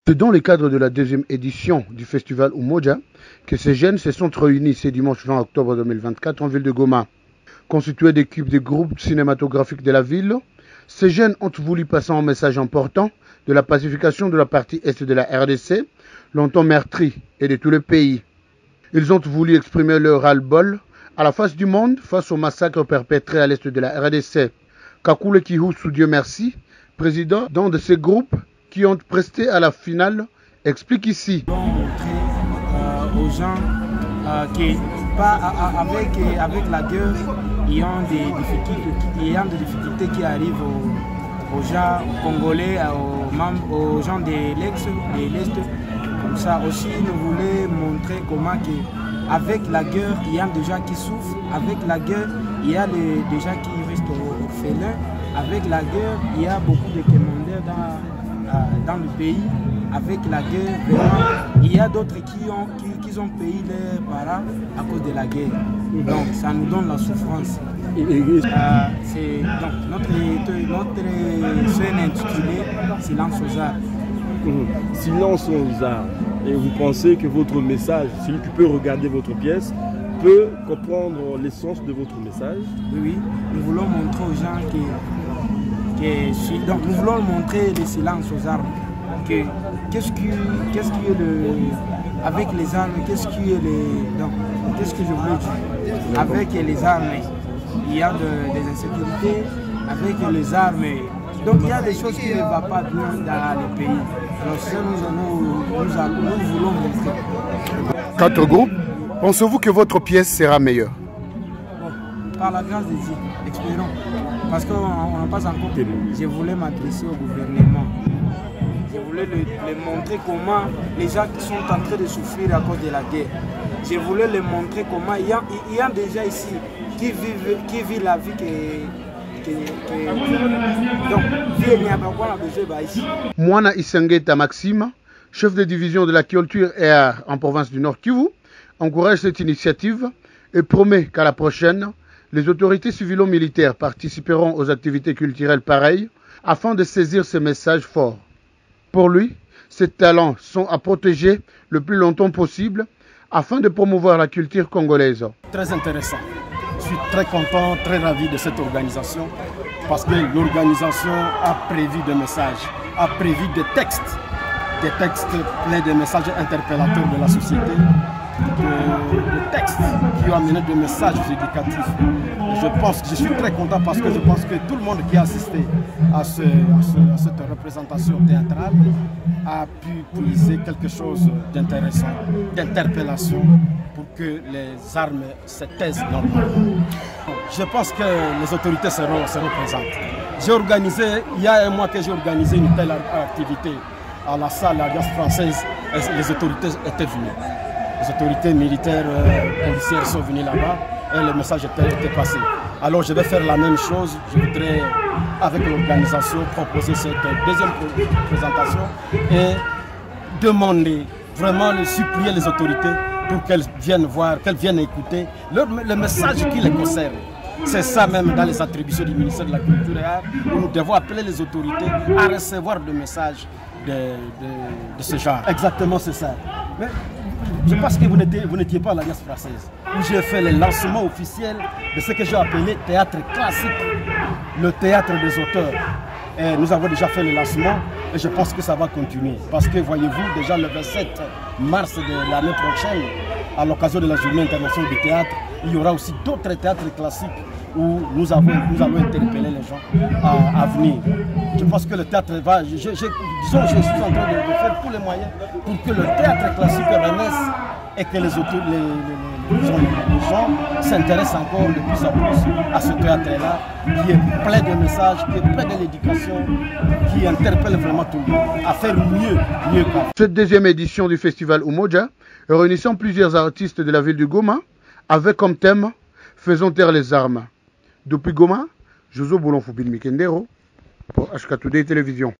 C'est dans le cadre de la deuxième édition du festival Umoja que ces jeunes se sont réunis ce dimanche 20 octobre 2024 en ville de Goma. Constitués d'équipes de groupes cinématographiques de la ville, ces jeunes ont voulu passer un message important de la pacification de la partie est de la RDC, longtemps meurtrie, et de tout le pays. Ils ont voulu exprimer leur ras-le-bol à la face du monde face au massacre perpétré à l'est de la RDC. Kakule Kihusu, Dieu merci, président d'un de ces groupes qui ont presté à la finale, explique ici. On montrer aux gens que avec la guerre, il y a des difficultés qui arrivent aux gens congolais, aux gens de l'Est. Comme ça aussi, nous voulons montrer comment avec la guerre, il y a des gens qui souffrent. Avec la guerre, il y a des gens qui restent orphelins. Avec la guerre, il y a beaucoup de commandeurs dans le pays. Avec la guerre, vraiment, il y a d'autres qui ont payé leurs parents à cause de la guerre. Donc ça nous donne la souffrance. Donc, notre scène intitulée Silence aux arts. Silence aux arts. Et vous pensez que votre message, celui qui peut regarder votre pièce, peut comprendre l'essence de votre message? Oui, nous voulons montrer aux gens donc nous voulons montrer le silence aux armes. Qu'est-ce qui est avec les armes, qu'est-ce que je voulais dire? Avec les armes, il y a des insécurités. Avec les armes, donc il y a des choses qui ne vont pas bien dans le pays. Alors ça, nous voulons montrer. 4 groupes, pensez-vous que votre pièce sera meilleure? Bon, par la grâce de Dieu, espérons. Parce qu'on n'a pas encore. Je voulais m'adresser au gouvernement. Je voulais leur montrer comment les gens qui sont en train de souffrir à cause de la guerre. Je voulais leur montrer comment il y a des gens ici qui vivent la vie donc, Mwana Isengeta Maxime, chef de division de la culture et art en province du Nord Kivu, encourage cette initiative et promet qu'à la prochaine, les autorités civilo-militaires participeront aux activités culturelles pareilles afin de saisir ces messages forts. Pour lui, ces talents sont à protéger le plus longtemps possible afin de promouvoir la culture congolaise. Très intéressant. Je suis très content, très ravi de cette organisation parce que l'organisation a prévu des messages, a prévu des textes pleins de messages interpellateurs de la société, des textes qui ont amené des messages éducatifs. Je suis très content parce que je pense que tout le monde qui a assisté à cette représentation théâtrale a pu puiser quelque chose d'intéressant, d'interpellation pour que les armes se taisent normalement. Je pense que les autorités seront présentes. J'ai organisé, il y a un mois que j'ai organisé une telle activité à la salle Alliance française et les autorités étaient venues. Les autorités militaires, policières sont venues là-bas et le message était passé. Alors je vais faire la même chose, je voudrais avec l'organisation proposer cette deuxième présentation et demander, vraiment supplier les autorités pour qu'elles viennent voir, qu'elles viennent écouter le message qui les concerne. C'est ça même dans les attributions du ministère de la Culture et Art, où nous devons appeler les autorités à recevoir des messages de ce genre. Exactement, c'est ça. Mais je pense que vous n'étiez pas à l'Alliance française, où j'ai fait le lancement officiel de ce que j'ai appelé théâtre classique, le théâtre des auteurs. Et nous avons déjà fait le lancement et je pense que ça va continuer. Parce que voyez-vous, déjà le 27 mars de l'année prochaine, à l'occasion de la Journée internationale du théâtre, il y aura aussi d'autres théâtres classiques où nous allons interpeller les gens à venir. Je pense que le théâtre va... je suis en train de faire tous les moyens pour que le théâtre classique renaisse et que les gens s'intéressent encore de plus en plus à ce théâtre-là, qui est plein de messages, qui est plein de l'éducation, qui interpelle vraiment tout le monde à faire mieux qu'avant. Cette deuxième édition du festival Umoja, réunissant plusieurs artistes de la ville de Goma, avec comme thème « Faisons taire les armes ». Depuis Goma, Jozo Boulonfoubil Mikendero pour HK Today Télévision.